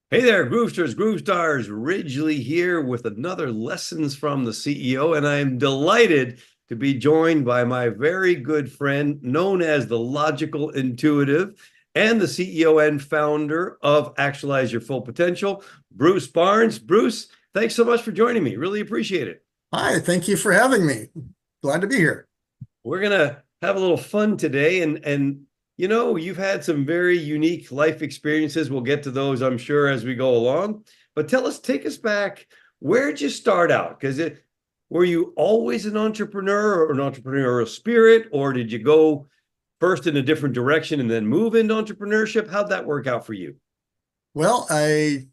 Hey there, Groovesters, Groove Stars, Ridgely here with another Lessons from the CEO, and I'm delighted to be joined by my very good friend, known as the Logical Intuitive, and the CEO and founder of Actualize Your Full Potential, Bruce Barnes. Bruce, thanks so much for joining me. Really appreciate it. Hi, thank you for having me. Glad to be here. We're gonna have a little fun today, and you've had some very unique life experiences. We'll get to those, I'm sure, as we go along. But take us back. Where'd you start out? Because it were you always an entrepreneur or an entrepreneurial spirit, or did you go first in a different direction and then move into entrepreneurship? How'd that work out for you? Well, I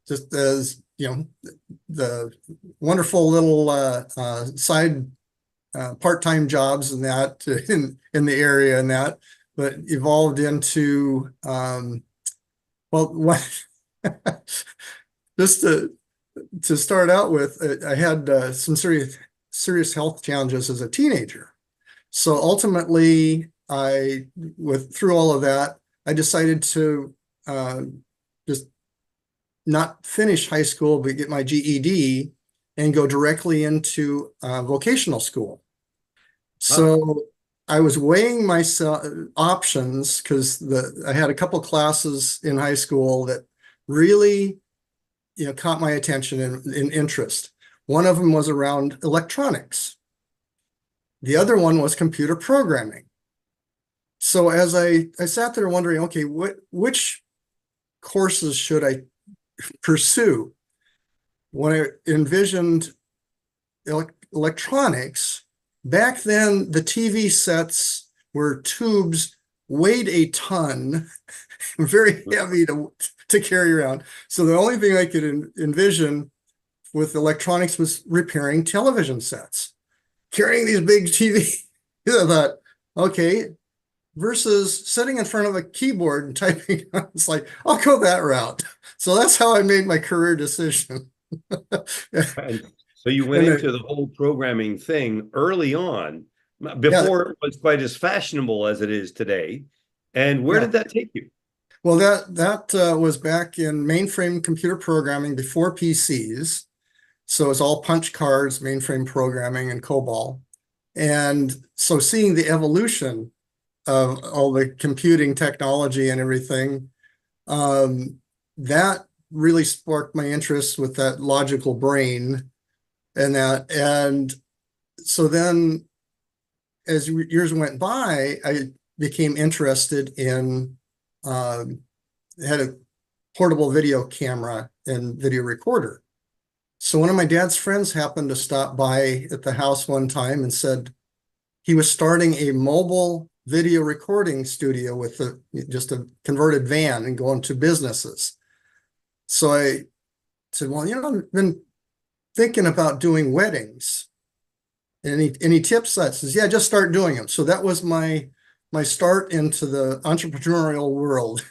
just as the wonderful little side part-time jobs and that in the area and that, but evolved into what just to start out with, I had some serious health challenges as a teenager. So ultimately, through all of that, I decided to uh, just not finish high school, but get my GED and go directly into vocational school. Ah, So I was weighing my options because I had a couple classes in high school that really, caught my attention and interest. One of them was around electronics. The other one was computer programming. So as I sat there wondering, okay, which courses should I pursue? When I envisioned electronics, back then the TV sets were tubes, weighed a ton, very heavy to carry around. So the only thing I could envision with electronics was repairing television sets, carrying these big TV. I thought, okay, versus sitting in front of a keyboard and typing. It's like, I'll go that route. So that's how I made my career decision. and so you went And into the whole programming thing early on, yeah, before it was quite as fashionable as it is today. And where yeah. did that take you? Well, that was back in mainframe computer programming before PCs. So it's all punch cards, mainframe programming, and COBOL. And so seeing the evolution of all the computing technology and everything, that really sparked my interest with that logical brain and that. And so then as years went by, I became interested in, had a portable video camera and video recorder. So one of my dad's friends happened to stop by at the house one time and said he was starting a mobile video recording studio with just a converted van and going to businesses. So I said, well, I've been thinking about doing weddings. Any tips? That says, yeah, just start doing them. So that was my start into the entrepreneurial world.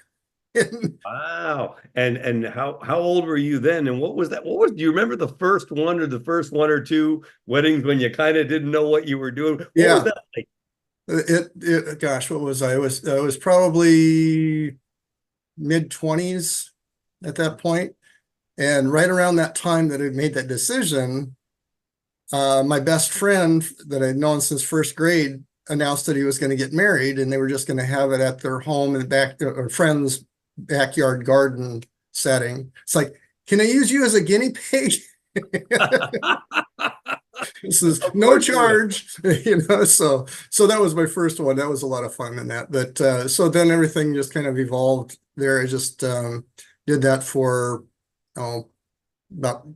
Wow. And how old were you then? And what was that? Do you remember the first one or the first one or two weddings when you kind of didn't know what you were doing? What was Yeah, that like? gosh, what was I? I was probably mid-20s at that point. And right around that time that I made that decision, my best friend that I'd known since first grade announced that he was going to get married, and they were just going to have it at their home in the back or friend's backyard garden setting. It's like, can I use you as a guinea pig? This is Of no course you would. charge, so that was my first one. That was a lot of fun in that. But so then everything just kind of evolved there. I just did that for oh, about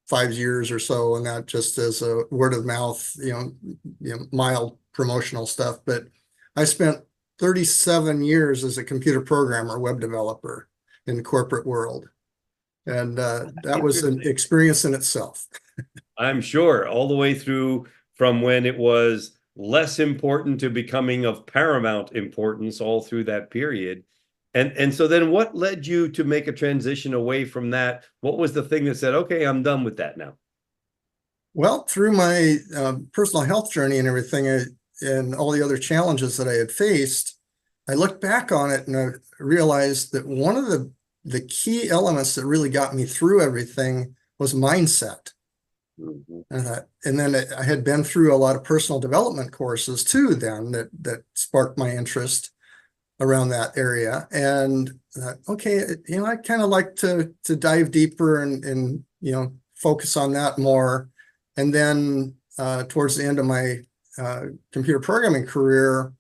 5 years or so, and that just as a word of mouth, mild promotional stuff. But I spent 37 years as a computer programmer, web developer in the corporate world, and that was an Interesting. experience in itself. I'm sure all the way through from when it was less important to becoming of paramount importance all through that period. And so then what led you to make a transition away from that? What was the thing that said, okay, I'm done with that now? Well, through my personal health journey and everything, and all the other challenges that I had faced, I looked back on it and I realized that one of the key elements that really got me through everything was mindset. Mhm. And then I had been through a lot of personal development courses too, then that sparked my interest around that area. And okay, I kind of like to dive deeper and focus on that more. And then towards the end of my computer programming career,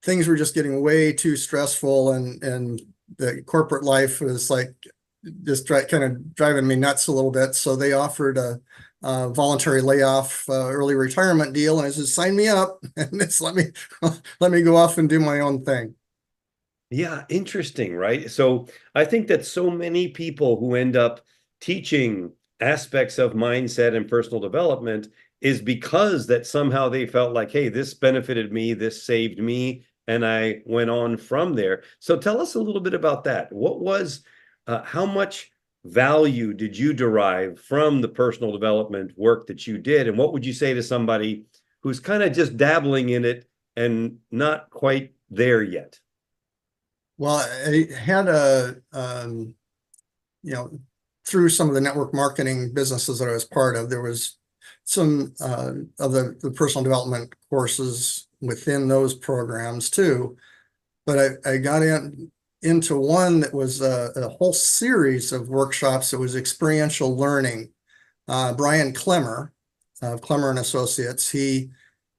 things were just getting way too stressful, and the corporate life was like just kind of driving me nuts a little bit. So they offered a voluntary layoff, early retirement deal, and I said, "Sign me up, and just let me go off and do my own thing." Yeah, interesting, right? So I think that so many people who end up teaching aspects of mindset and personal development is because that somehow they felt like, hey, this benefited me, this saved me, and I went on from there. So tell us a little bit about that. How much value did you derive from the personal development work that you did? And what would you say to somebody who's kind of just dabbling in it and not quite there yet? Well, I had you know, through some of the network marketing businesses that I was part of, there was some of the personal development courses within those programs too. But I got into one that was a whole series of workshops that was experiential learning. Brian Klemmer of Klemmer and Associates, he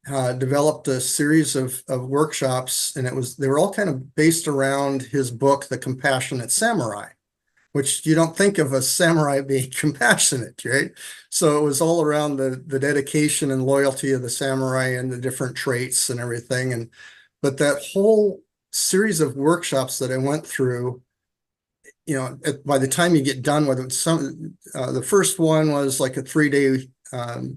developed a series of workshops, and they were all kind of based around his book, The Compassionate Samurai, which you don't think of a samurai being compassionate, right? So it was all around the dedication and loyalty of the samurai and the different traits and everything. But that whole series of workshops that I went through, by the time you get done with it, the first one was like a 3-day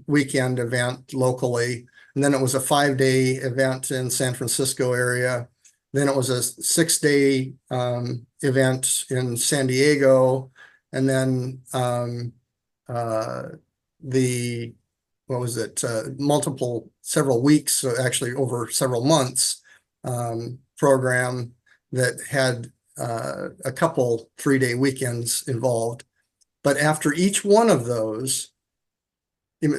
weekend event locally, and then it was a 5-day event in San Francisco area. Then it was a 6-day event in San Diego, and then the what was it? Several weeks, so actually over several months, program that had a couple 3-day weekends involved. But after each one of those,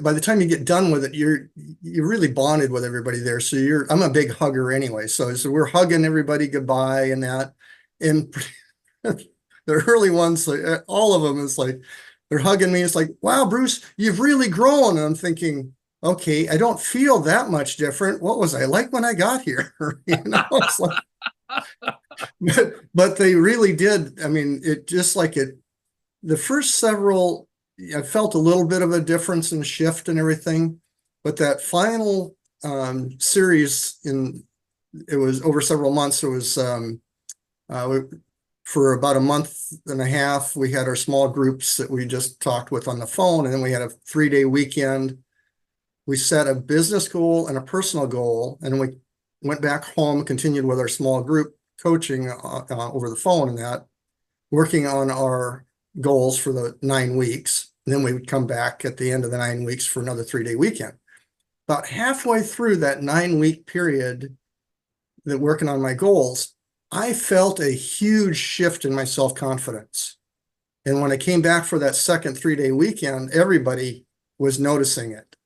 by the time you get done with it, you're really bonded with everybody there. So I'm a big hugger anyway. So we're hugging everybody goodbye and that. And the early ones, all of them, is like they're hugging me. It's like, wow, Bruce, you've really grown. And I'm thinking, okay, I don't feel that much different. What was I like when I got here? It's like, but they really did. I mean, the first several, I felt a little bit of a difference and shift and everything, but that final series, it was over several months. It was for about a month and a half. We had our small groups that we just talked with on the phone, and then we had a 3-day weekend. We set a business goal and a personal goal, and we went back home, continued with our small group coaching over the phone and that, working on our goals for the 9 weeks. And then we would come back at the end of the 9 weeks for another 3-day weekend. About halfway through that 9-week period, that working on my goals, I felt a huge shift in my self-confidence. And when I came back for that second 3-day weekend, everybody was noticing it.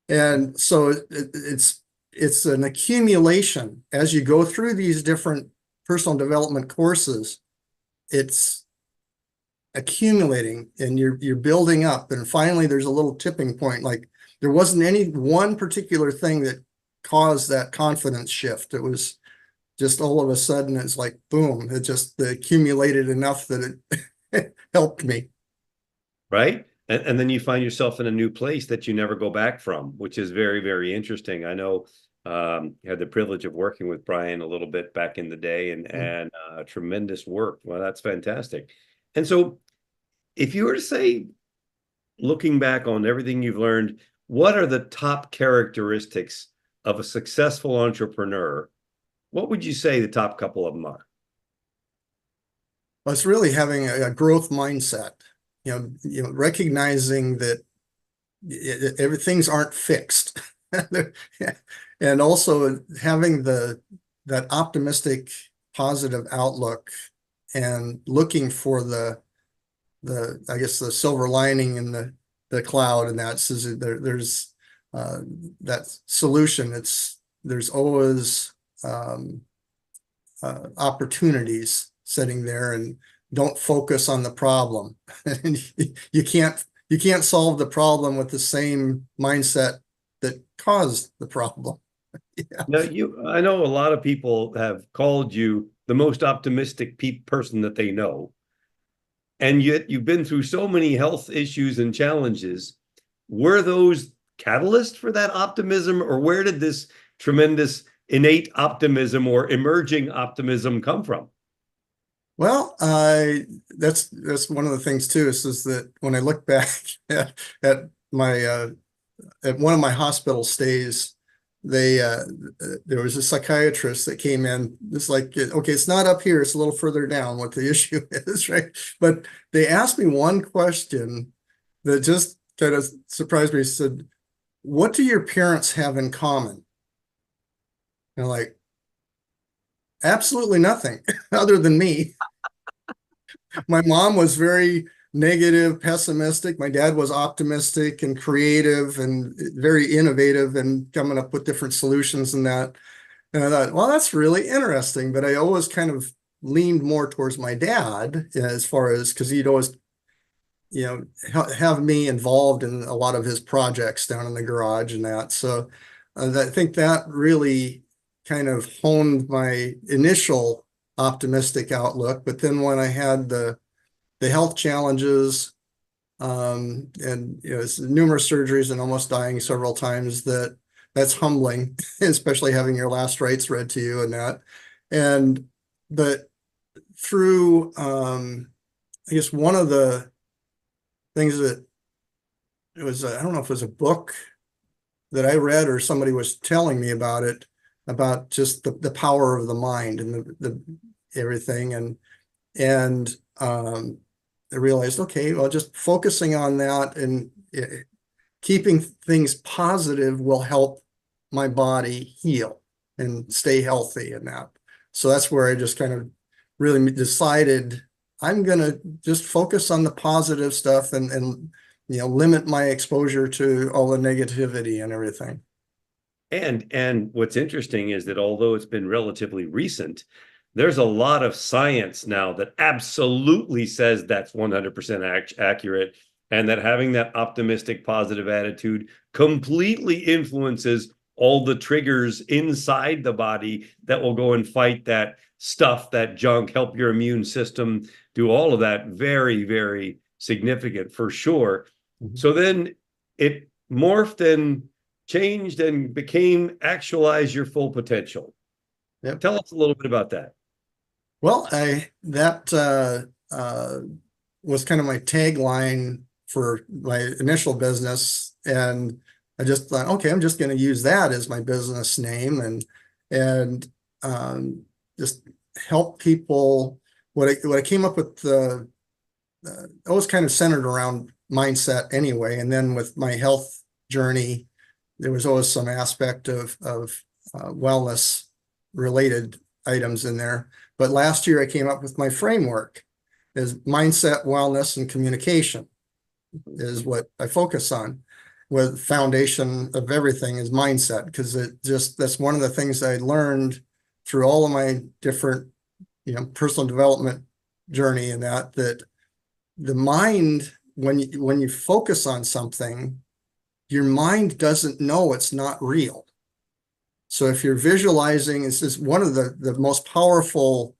And so it's an accumulation as you go through these different personal development courses. It's accumulating and you're building up, and finally there's a little tipping point. Like, there wasn't any one particular thing that caused that confidence shift. It was just all of a sudden, it's like boom, it just accumulated enough that it helped me. Right? And then you find yourself in a new place that you never go back from, which is very, very interesting. I know had the privilege of working with Brian a little bit back in the day, and tremendous work. Well, that's fantastic. And so if you were to say, looking back on everything you've learned, what are the top characteristics of a successful entrepreneur? What would you say the top couple of them are? Well, it's really having a growth mindset, recognizing that things aren't fixed. And also having that optimistic, positive outlook, and looking for I guess the silver lining in the cloud, and that's there's that solution. There's always opportunities sitting there, and don't focus on the problem. you can't solve the problem with the same mindset that caused the problem. Yeah. Now, I know a lot of people have called you the most optimistic person that they know. And yet you've been through so many health issues and challenges. Were those catalysts for that optimism, or where did this tremendous innate optimism or emerging optimism come from? Well, that's one of the things too, is that when I look back at my at one of my hospital stays, there was a psychiatrist that came in. It's like, okay, it's not up here, it's a little further down what the issue is, right? But they asked me one question that just kind of surprised me. He said, "What do your parents have in common?" And I'm like, absolutely nothing other than me. My mom was very negative, pessimistic. My dad was optimistic and creative and very innovative and coming up with different solutions and that. And I thought, well, that's really interesting. But I always kind of leaned more towards my dad as far as, because he'd always, have me involved in a lot of his projects down in the garage and that. So I think that really kind of honed my initial optimistic outlook. But then when I had the health challenges, and numerous surgeries and almost dying several times, that's humbling, especially having your last rites read to you and that. But through, I guess one of the things that it was, I don't know if it was a book that I read or somebody was telling me about it, about just the power of the mind and the everything. And I realized, okay, well, just focusing on that and keeping things positive will help my body heal and stay healthy and that. So that's where I just kind of really decided I'm going to just focus on the positive stuff and limit my exposure to all the negativity and everything. And what's interesting is that although it's been relatively recent, there's a lot of science now that absolutely says that's 100% accurate, and that having that optimistic, positive attitude completely influences all the triggers inside the body that will go and fight that stuff, that junk, help your immune system, do all of that. Very, very significant for sure. Mm-hmm. So then it morphed and changed and became actualize your full potential. Yep. Tell us a little bit about that. Well, that was kind of my tagline for my initial business, and I just thought, okay, I'm just going to use that as my business name and just help people. What I came up with, I was kind of centered around mindset anyway, and then with my health journey, there was always some aspect of wellness related items in there. But last year I came up with my framework is mindset, wellness, and communication is what I focus on. With foundation of everything is mindset, because that's one of the things I learned through all of my different, personal development journey, and that the mind, when you focus on something, your mind doesn't know it's not real. So if you're visualizing, this is one of the most powerful,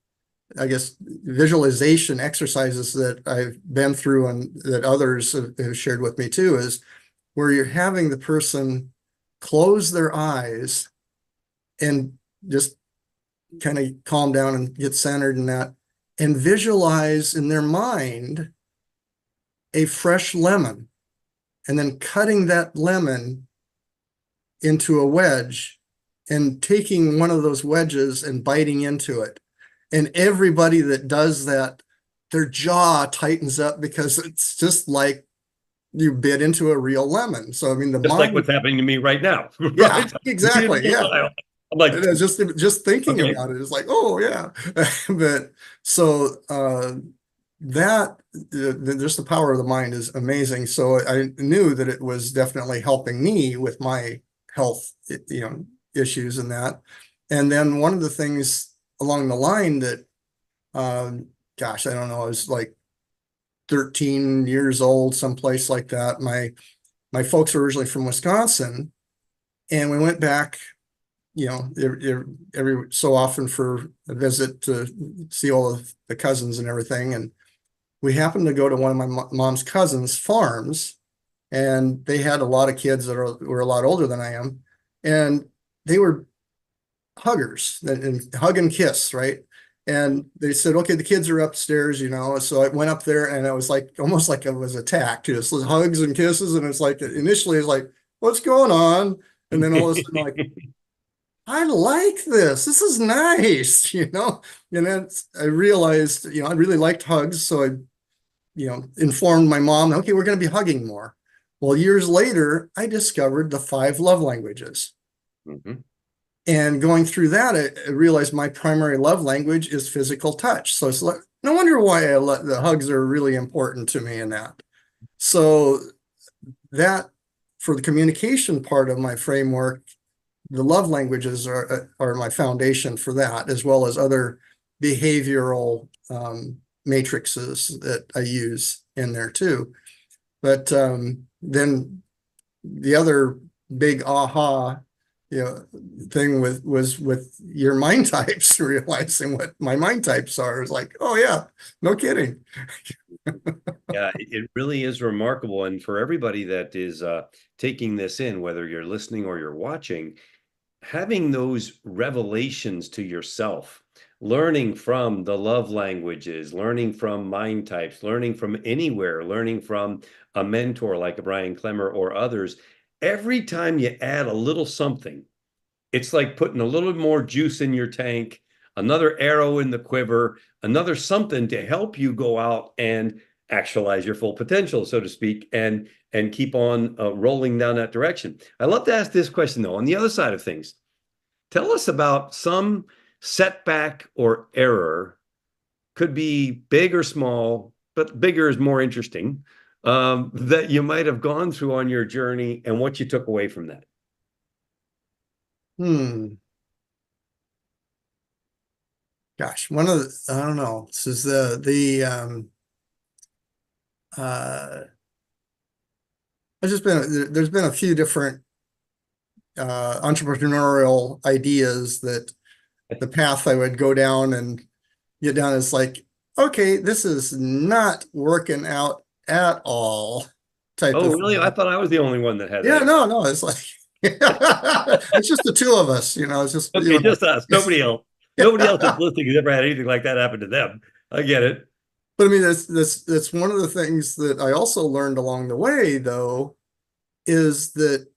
I guess, visualization exercises that I've been through and that others have shared with me too, is where you're having the person close their eyes and just kind of calm down and get centered in that, and visualize in their mind a fresh lemon, and then cutting that lemon into a wedge and taking one of those wedges and biting into it. And everybody that does that, their jaw tightens up, because it's just like you bit into a real lemon. So, I mean, just mind, like what's happening to me right now. Right? Yeah, exactly. Yeah. I'm like, And it's just thinking okay. about it is like, oh yeah. But so that just the power of the mind is amazing. So I knew that it was definitely helping me with my health, issues and that. And then one of the things along the line that, gosh, I don't know, I was like 13 years old, someplace like that. My folks were originally from Wisconsin, and we went back, every so often for a visit to see all of the cousins and everything. And we happened to go to one of my mom's cousins' farms, and they had a lot of kids that were a lot older than I am, and they were huggers and hug and kiss, right? And they said, okay, the kids are upstairs, So I went up there, and it was like almost like I was attacked, just hugs and kisses. And it's like initially it's like, what's going on? And then all of a sudden, like, I like this. This is nice, And then I realized, I really liked hugs. So I, informed my mom, okay, we're going to be hugging more. Well, years later, I discovered the 5 love languages. Mhm. And going through that, I realized my primary love language is physical touch. So it's like, no wonder why the hugs are really important to me in that. So that for the communication part of my framework, the love languages are my foundation for that, as well as other behavioral matrices that I use in there too. But then the other big aha, thing was with your mind types, realizing what my mind types are. It's like, oh yeah, no kidding. Yeah, it really is remarkable. And for everybody that is taking this in, whether you're listening or you're watching, having those revelations to yourself, learning from the love languages, learning from mind types, learning from anywhere, learning from a mentor like a Brian Clemmer or others, every time you add a little something, it's like putting a little more juice in your tank, another arrow in the quiver, another something to help you go out and actualize your full potential, so to speak, and keep on rolling down that direction. I love to ask this question though, on the other side of things. Tell us about some setback or error, could be big or small, but bigger is more interesting, that you might have gone through on your journey and what you took away from that. Hmm. Gosh, one of the, I don't know. This is uh there's been a few different entrepreneurial ideas that the path I would go down and get down is like, okay, this is not working out at all type Oh, of really? I thing. thought I was the only one that had Yeah, that. no, it's like it's just the two of us, it's just Okay, just us, nobody else. Nobody else that's but listening has ever had anything like that happen to them. I get it. I mean that's one of the things that I also learned along the way though, is that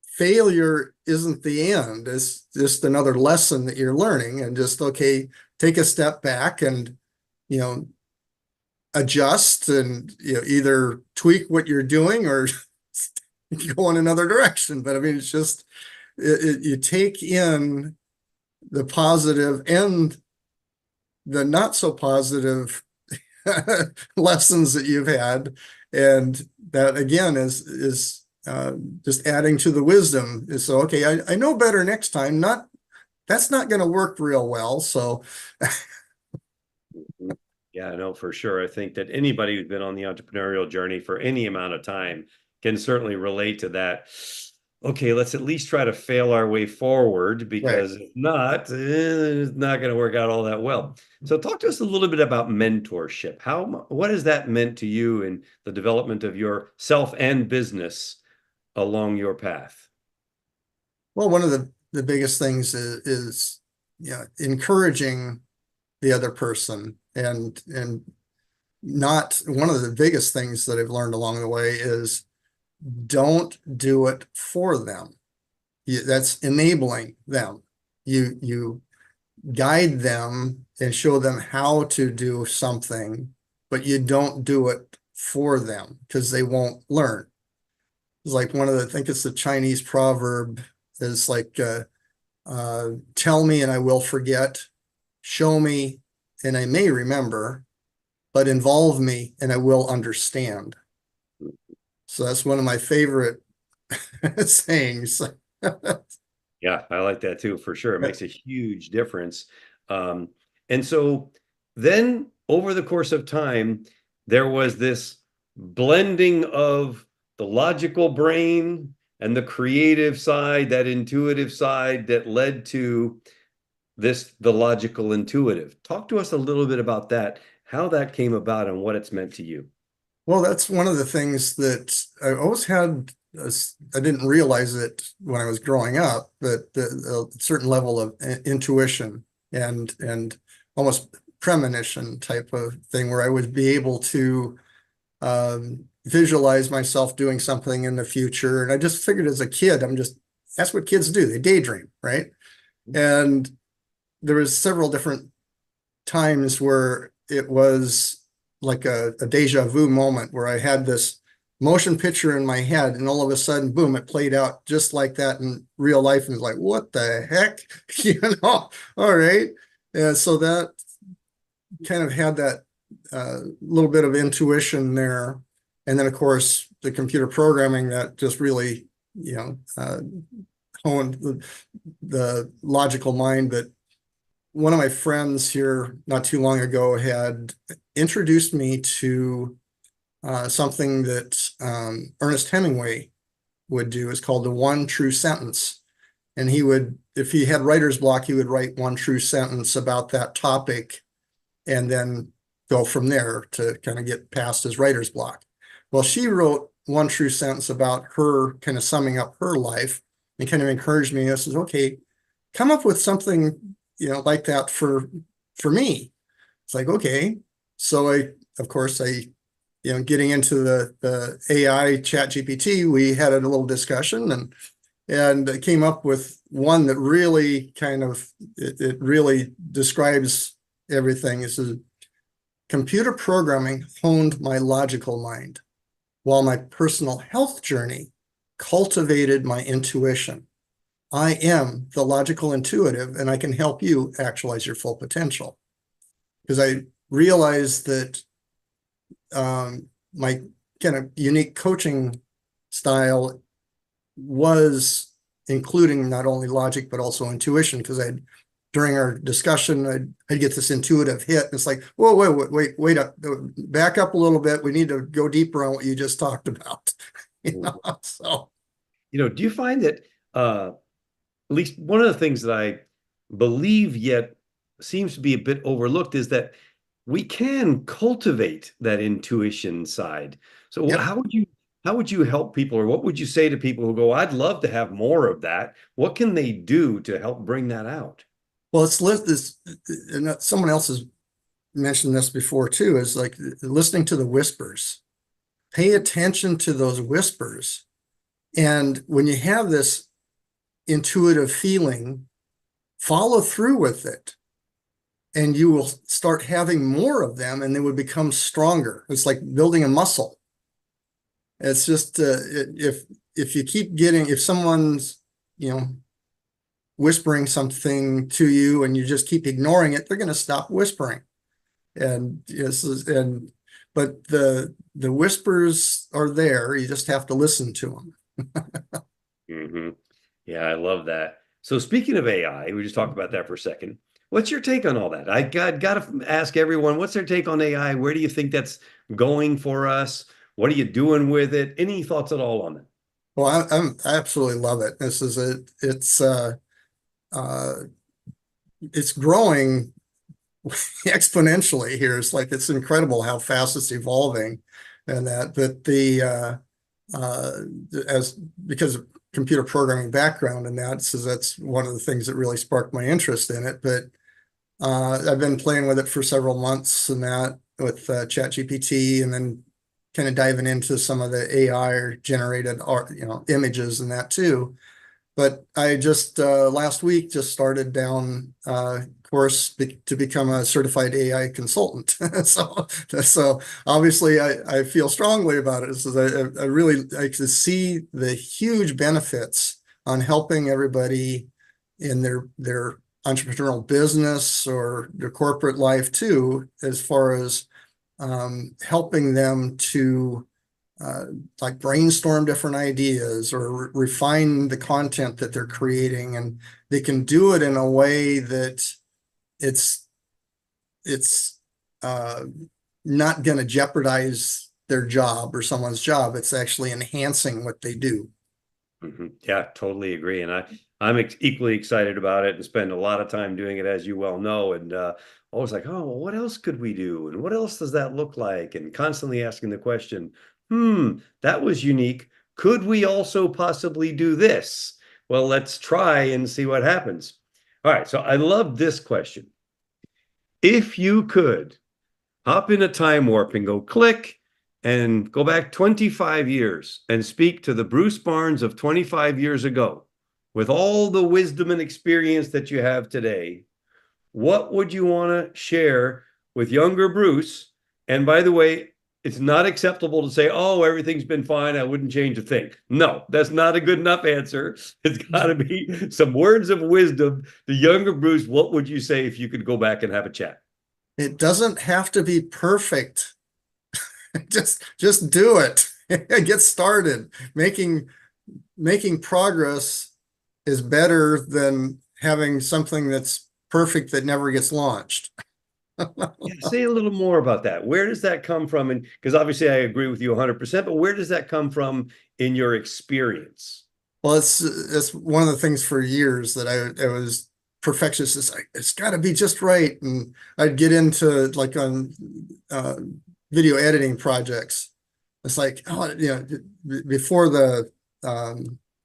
failure isn't the end. It's just another lesson that you're learning, and just okay, take a step back and you know adjust and either tweak what you're doing or go in another direction. But I mean, it's just you take in the positive and the not so positive lessons that you've had, and that again is just adding to the wisdom. Is so okay, I know better next time. Not That's not going to work real well. So Mhm. Yeah, no, for sure. I think that anybody who's been on the entrepreneurial journey for any amount of time can certainly relate to that. Okay, let's at least try to fail our way forward, right. because if not, it's not going to work out all that well. So talk to us a little bit about mentorship. What has that meant to you in the development of your self and business along your path? Well, one of the biggest things is encouraging the other person, and not one of the biggest things that I've learned along the way is don't do it for them. That's enabling them. You guide them and show them how to do something, but you don't do it for them because they won't learn. It's like I think it's the Chinese proverb is like, tell me and I will forget, show me and I may remember, but involve me and I will understand. So that's one of my favorite sayings. Yeah, I like that too, for sure. It makes a huge difference. Um, and so then over the course of time, there was this blending of the logical brain and the creative side, that intuitive side that led to the logical intuitive. Talk to us a little bit about that, how that came about and what it's meant to you. Well, that's one of the things that I always had. I didn't realize it when I was growing up, but a certain level of intuition and almost premonition type of thing, where I would be able to visualize myself doing something in the future. And I just figured as a kid, that's what kids do. They daydream, right? And there was several different times where it was like a deja vu moment where I had this motion picture in my head and all of a sudden, boom, it played out just like that in real life. And it's like, what the heck? All right. And so that kind of had that little bit of intuition there. And then, of course, the computer programming that just really, honed the logical mind. But one of my friends here not too long ago had introduced me to something that Ernest Hemingway would do. It's called the one true sentence. And he would, if he had writer's block, he would write one true sentence about that topic and then go from there to kind of get past his writer's block. Well, she wrote one true sentence about her kind of summing up her life and kind of encouraged me. I says, okay, come up with something, like that for me. It's like, okay. So of course, getting into the AI chat GPT, we had a little discussion and came up with one that really it really describes everything. It says, computer programming honed my logical mind, while my personal health journey cultivated my intuition. I am the logical intuitive, and I can help you actualize your full potential. Because I realized that my kind of unique coaching style was including not only logic, but also intuition. Because during our discussion, I'd get this intuitive hit. And it's like, whoa, wait up, back up a little bit. We need to go deeper on what you just talked about. So, do you find that at least one of the things that I believe yet seems to be a bit overlooked is that we can cultivate that intuition side. So yep. how would you help people, or what would you say to people who go, I'd love to have more of that? What can they do to help bring that out? Well, it's this, and someone else has mentioned this before too, is like listening to the whispers. Pay attention to those whispers. And when you have this intuitive feeling, follow through with it. And you will start having more of them and they would become stronger. It's like building a muscle. It's just, if you keep if someone's, whispering something to you and you just keep ignoring it, they're going to stop whispering. And but the whispers are there. You just have to listen to them. Mm-hmm. Yeah, I love that. So speaking of AI, we just talked about that for a second. What's your take on all that? I got to ask everyone, what's their take on AI? Where do you think that's going for us? What are you doing with it? Any thoughts at all on it? Well, I absolutely love it. It's growing exponentially here. It's incredible how fast it's evolving, and because of computer programming background and that's one of the things that really sparked my interest in it. But I've been playing with it for several months and that with ChatGPT, and then kind of diving into some of the AI generated art, images and that too. But I just last week just started down course to become a certified AI consultant. so obviously I feel strongly about it. So I really like to see the huge benefits on helping everybody in their entrepreneurial business or their corporate life too, as far as helping them to like brainstorm different ideas or refine the content that they're creating, and they can do it in a way that it's uh, not going to jeopardize their job or someone's job. It's actually enhancing what they do. Yeah, totally agree. And I'm equally excited about it and spend a lot of time doing it, as you well know. And always like, oh, well, what else could we do? And what else does that look like? And constantly asking the question, that was unique. Could we also possibly do this? Well, let's try and see what happens. All right. So I love this question. If you could hop in a time warp and go click and go back 25 years and speak to the Bruce Barnes of 25 years ago with all the wisdom and experience that you have today, what would you want to share with younger Bruce? And by the way, it's not acceptable to say, oh, everything's been fine, I wouldn't change a thing. No, that's not a good enough answer. It's got to be some words of wisdom. The younger Bruce, what would you say if you could go back and have a chat? It doesn't have to be perfect. Just do it. Get started. Making progress is better than having something that's perfect that never gets launched. Yeah, say a little more about that. Where does that come from? And because obviously I agree with you 100%, but where does that come from in your experience? Well, it's one of the things for years that I was perfectionist. It's like, it's got to be just right, and I'd get into like on video editing projects. It's like, oh, before the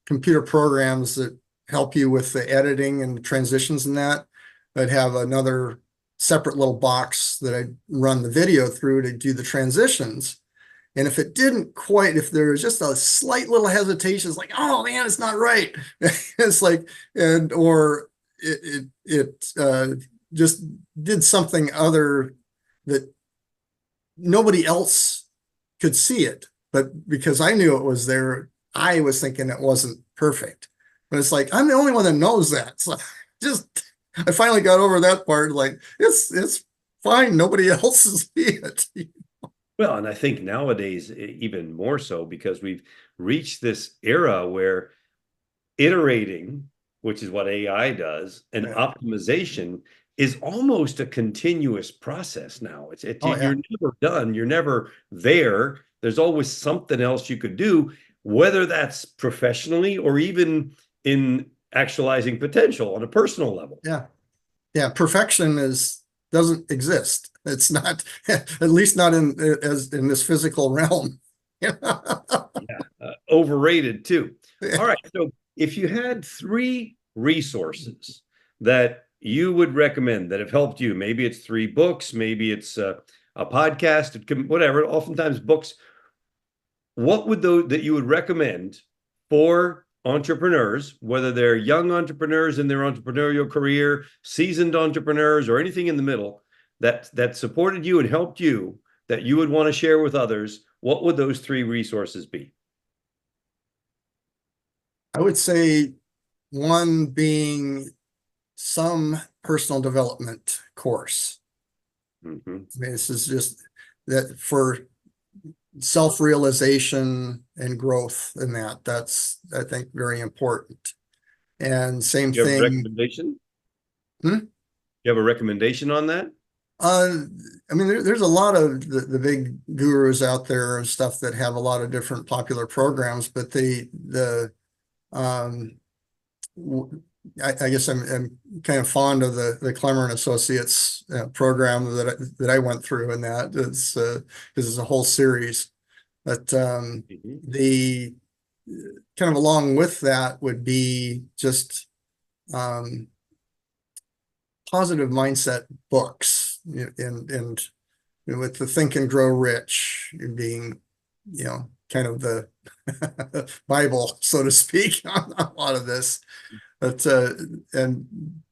computer programs that help you with the editing and transitions and that, I'd have another separate little box that I'd run the video through to do the transitions. And if it didn't quite, if there was just a slight little hesitation, it's like, oh man, it's not right. It's like, or it just did something other that nobody else could see it. But because I knew it was there, I was thinking it wasn't perfect. But it's like, I'm the only one that knows that. So just, I finally got over that part. Like, it's fine. Nobody else is see it. Well, and I think nowadays, even more so, because we've reached this era where iterating, which is what AI does, and Yeah. optimization is almost a continuous process now. Oh You're yeah. never done. You're never there. There's always something else you could do, whether that's professionally or even in actualizing potential on a personal level. Yeah. Yeah. Perfection doesn't exist. It's not, at least not in this physical realm. Yeah, overrated too. All right. So if you had three resources that you would recommend that have helped you, maybe it's three books, maybe it's a podcast, whatever, oftentimes books, what would those that you would recommend for entrepreneurs, whether they're young entrepreneurs in their entrepreneurial career, seasoned entrepreneurs, or anything in the middle that supported you and helped you that you would want to share with others? What would those three resources be? I would say one being some personal development course. Mm-hmm. I mean, this is just that for self-realization and growth in that's, I think, very important. And same You have a thing. recommendation? Hmm? You have a recommendation on that? Uh, I mean, there's a lot of the big gurus out there and stuff that have a lot of different popular programs, but um, I guess I'm kind of fond of the Clemmer and Associates program that I went through, and that it's because it's a whole series. But Mm-hmm. the kind of along with that would be just um, positive mindset books, and with the Think and Grow Rich being, kind of the Bible, so to speak, on a lot of this. But and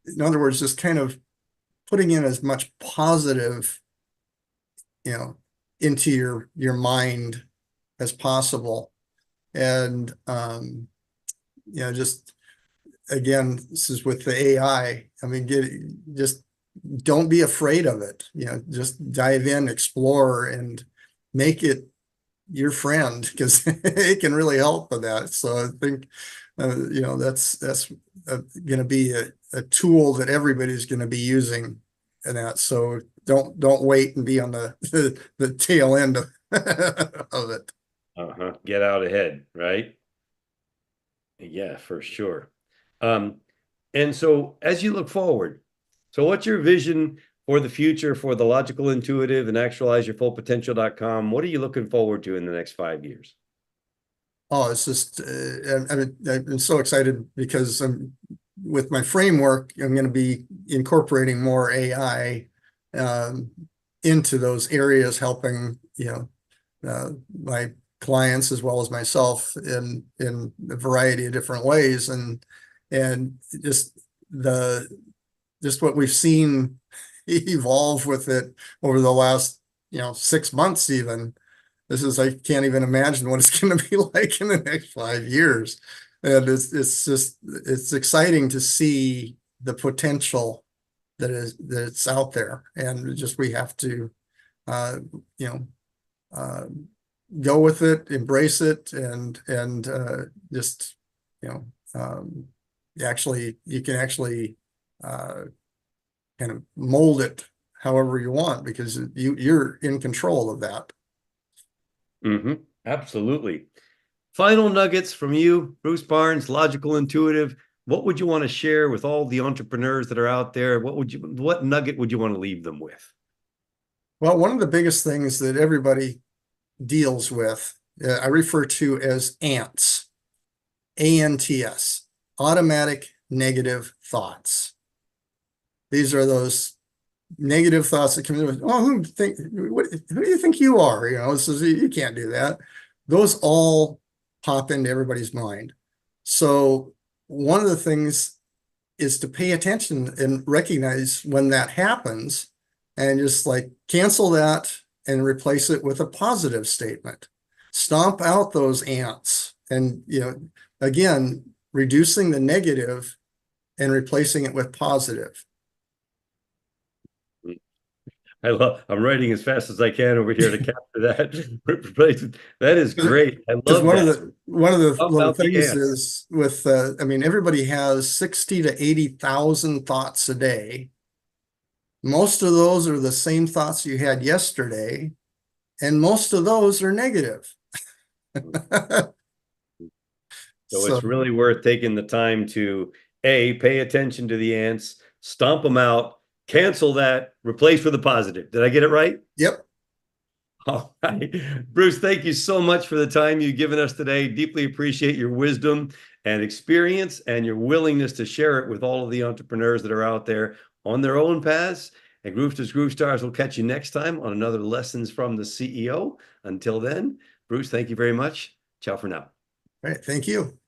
in other words, just kind of putting in as much positive, you know, into your mind as possible, and just again, this is with the AI. I mean, just don't be afraid of it. Just dive in, explore, and make it your friend, because it can really help with that. So I think, that's going to be a tool that everybody's going to be using in that. So don't wait and be on the tail end of, of it. Get out ahead, right? Yeah, for sure. And so as you look forward, so what's your vision for the future for the Logical Intuitive and actualizeyourfullpotential.com? What are you looking forward to in the next 5 years? Oh, it's just, I've been so excited because with my framework, I'm going to be incorporating more AI into those areas, helping, my clients as well as myself in a variety of different ways. And just what we've seen evolve with it over the last, 6 months even. I can't even imagine what it's going to be like in the next 5 years. And it's exciting to see the potential that's out there. And just, we have to, you know, uh, go with it, embrace it, and just, you know, you can actually kind of mold it however you want, because you're in control of that. Absolutely. Final nuggets from you, Bruce Barnes, Logical Intuitive. What would you want to share with all the entrepreneurs that are out there? What nugget would you want to leave them with? Well, one of the biggest things that everybody deals with, I refer to as ANTS, ANTS, automatic negative thoughts. These are those negative thoughts that come in with, oh, who do you think you are? You can't do that. Those all pop into everybody's mind. So one of the things is to pay attention and recognize when that happens, and just like cancel that and replace it with a positive statement. Stomp out those ants, and again, reducing the negative and replacing it with positive. I'm writing as fast as I can over here to capture that. That is great. I Because love that. one of the Up little out the things ants. is with, I mean, everybody has 60 to 80,000 thoughts a day. Most of those are the same thoughts you had yesterday, and most of those are negative. So So, it's really worth taking the time to pay attention to the ants, stomp them out, cancel that, replace with a positive. Did I get it right? yep. All right. Bruce, thank you so much for the time you've given us today. Deeply appreciate your wisdom and experience and your willingness to share it with all of the entrepreneurs that are out there on their own paths. And Groovesters, Groove Stars will catch you next time on another Lessons from the CEO. Until then, Bruce, thank you very much. Ciao for now. All right. Thank you.